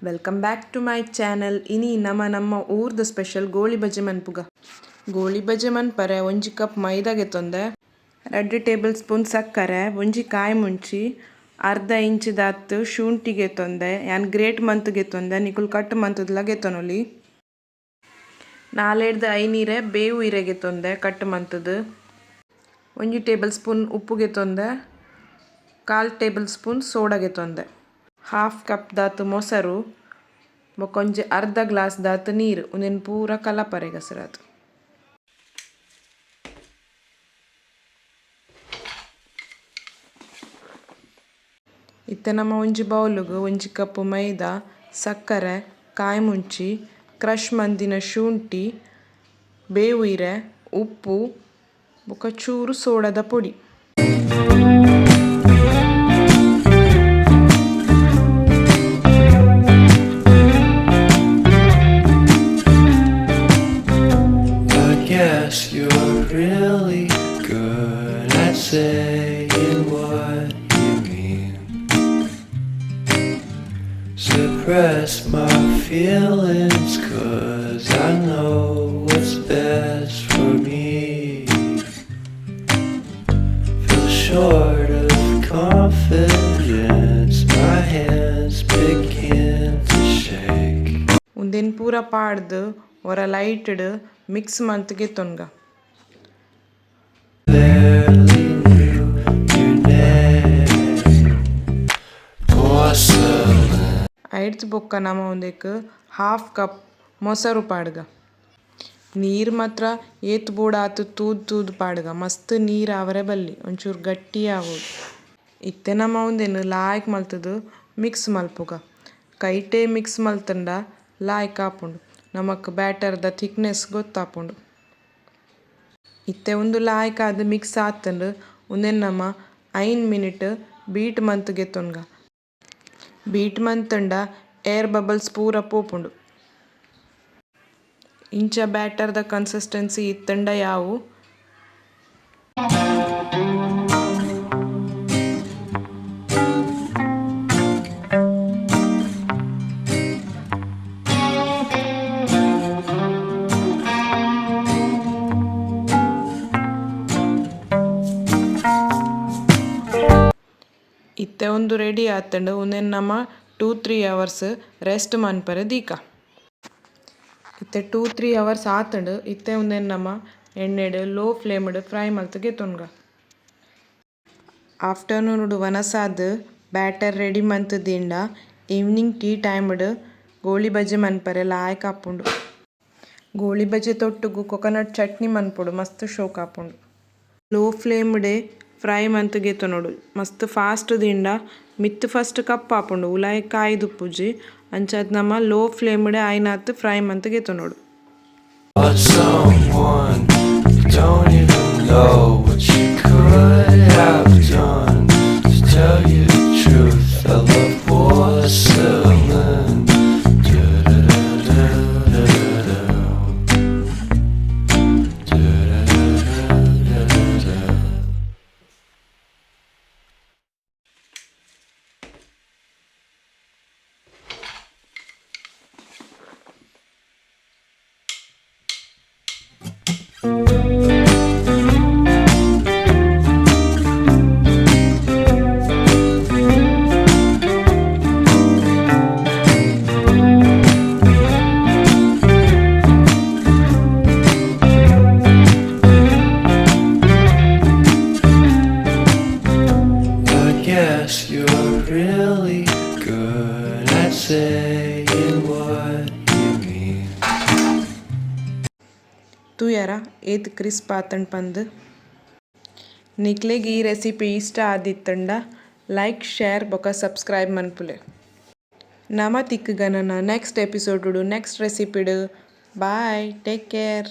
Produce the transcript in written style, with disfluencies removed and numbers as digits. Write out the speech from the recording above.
Welcome back to my channel. ಇನಿ ನಮ್ಮ ಊರ್ದು ಸ್ಪೆಷಲ್ ಗೋಳಿ ಬಜೆ ಮನ್ಪುಗ. ಗೋಳಿ ಬಜೆ ಮನ್ಪರೆ 1 ಕಪ್ ಮೈದಾಗೆ ತೊಂದೆ 2 ಟೇಬಲ್ ಸ್ಪೂನ್ ಸಕ್ಕರೆ, 1 ಕಾಯಿ ಮುಂಚಿ, ಅರ್ಧ ಇಂಚ್ ದಾತ್ ಶುಂಠಿಗೆ ತೊಂದೆ ಯಾನ್ ಗ್ರೇಟ್ ಮಂತ್ಗೆ ತೊಂದೆ ನಿಕುಲ್ ಕಟ್ ಮಂತದ್ಲ ಗೆತ್ತೊನೊಲಿ. 4-5 ನೀರೆ ಬೇವು ಇರೆಗೆ ತೊಂದೆ ಕಟ್ ಮಂತದ್. 1 ಟೇಬಲ್ ಸ್ಪೂನ್ ಉಪ್ಪುಗೆ ತೊಂದೆ, 1/4 ಟೇಬಲ್ ಸ್ಪೂನ್ ಸೋಡಾಗೆ ತೊಂದೆ, 1/2 ಕಪ್ ದಾತ್ ಮೊಸರು ಬೊಕೊಂಜಿ ಅರ್ಧ ಗ್ಲಾಸ್ ದಾತ್ ನೀರು ಉಂದೆನ್ ಪೂರ ಕಲಪರೆ ಗಸರಾತ್. ಇತ್ತೆ ನಮ್ಮ ಒಂಜಿ ಬೌಲುಗು 1 ಕಪ್ ಮೈದಾ, ಸಕ್ಕರೆ, ಕಾಯಿ ಮುಂಚಿ, ಕ್ರಷ್ ಮಂದಿನ ಶುಂಠಿ, ಬೇವು ಇರೆ, ಉಪ್ಪು ಬೊಕ ಚೂರು ಸೋಡದ podi. Yes, you're really good at saying what you mean. Suppress my feelings 'cause I know what's best for me. Feel short of confidence, my hands begin to shake. ಉಂದೆನ್ ಪೂರ ಪಾಡ್ದು ಒರ ಲೈಟ್ಡ್ ಮಿಕ್ಸ್ ಮಂತ್ಗೆ ತೊನ್ಗ. Barely knew your name. Porcelain. ಐಡ್ಸ್ ಬೊಕ್ಕ ನಮ ಒಂದೆಕ್ 1/2 ಕಪ್ ಮೊಸರು ಪಾಡ್ಗ. ನೀರು ಮಾತ್ರ ಏತ್ ಬೋಡ ಆತು ತೂದ್ ಪಾಡ್ಗ. ಮಸ್ತ್ ನೀರು ಆವರೆ ಬಲ್ಲಿ ಒಂಚೂರು ಗಟ್ಟಿ ಆಗೋದು. ಇತ್ತೆ ನಮ ಒಂದೇನು ಲಾಯ್ಕ್ ಮಲ್ತದು ಮಿಕ್ಸ್ ಮಲ್ಪುಗ. ಕೈಟೇ ಮಿಕ್ಸ್ ಮಲ್ತಂಡ ಲಾಯ್ಕ್ ಆಪುಂಡು. ನಮಕ್ ಬ್ಯಾಟರ್ದ ಥಿಕ್ನೆಸ್ ಗೊತ್ತಾಪುಂಡು. ಇತ್ತೆ ಒಂದು ಲಾಯ್ಕ್ ಆದ್ ಮಿಕ್ಸ್ ಆತಂಡು ಉಂದೆನ್ ನಮ 5 ಮಿನಿಟ್ ಬೀಟ್ ಮಂತ್ಗೆ ತೊನ್ಗ. ಬೀಟ್ ಮಂತಂಡ ಏರ್ ಬಬಲ್ಸ್ ಪೂರ ಪೋಪುಂಡು. ಇಂಚ ಬ್ಯಾಟರ್ದ ಕನ್ಸಿಸ್ಟೆನ್ಸಿ ಇತ್ತಂಡ ಯಾವು. ಇತ್ತೆ ಒಂದು ರೆಡಿ ಆತಂಡು ಉಂದೆನ್ ನಮ 2-3 ಅವರ್ಸ್ ರೆಸ್ಟ್ ಮನ್ಪರೆ ದೀಕ. ಇತ್ತೆ 2-3 ಅವರ್ಸ್ ಆತಂಡು ಇತ್ತೆ ಉಂದೆನ್ ನಮ ಎಣ್ಣೆಡ್ ಲೋ ಫ್ಲೇಮ್ಡ್ ಫ್ರೈ ಮಲ್ತಗೆ ತೊನ್ಗ. ಆಫ್ಟರ್ನೂನ್ಡ್ ವನಸಾದ್ ಬ್ಯಾಟರ್ ರೆಡಿ ಮಂತದಿಂಡ ಈವ್ನಿಂಗ್ ಟೀ ಟೈಮ್ಡ್ ಗೋಳಿ ಬಜೆ ಮನ್ಪರೆ ಲಾಯ್ಕ್ ಆಪುಂಡು. ಗೋಳಿ ಬಜೆ ತೊಟ್ಟುಗು ಕೊಕೊನಟ್ ಚಟ್ನಿ ಮನ್ಪೊಡು ಮಸ್ತ್ ಶೋಕ್ ಆಪುಂಡು. ಲೋ ಫ್ಲೇಮ್ಡೆ ಫ್ರೈ ಮಂತಗೆ ತೊನೊಡು ಮಸ್ತ್ ಫಾಸ್ಟ್ ದಿಂಡ ಮಿತ್ ಫಸ್ಟ್ ಕಪ್ ಆಪುಂಡು ಉಲಾಯಿ ಕಾಯ್ದುಪ್ಪುಜಿ ಅಂಚಾದ್ ನಮ ಲೋ ಫ್ಲೇಮ್ಡೆ ಆಯ್ನಾತ್ ಫ್ರೈ ಮಂತಗೆ ತೊನೊಡು. But someone you don't even know what you could have done. To tell you the truth, I love porcelain. Yes, you're really good at saying what you mean. ತೂಯರ ಏತ್ ಕ್ರಿಸ್ಪ್ ಆತಂಡ್ ಪಂದ್. ನಿಕ್ಲೆಗ್ ಈ ರೆಸಿಪಿ ಇಷ್ಟ ಆದಿತ್ತಂಡ ಲೈಕ್ ಶೇರ್ ಬೊಕ subscribe ಮನ್ಪುಲೆ. ನಮ ತಿಕ್ಕುಗನನ ನೆಕ್ಸ್ಟ್ ಎಪಿಸೋಡ್ ನೆಕ್ಸ್ಟ್ ರೆಸಿಪಿಡ್. Bye, take care.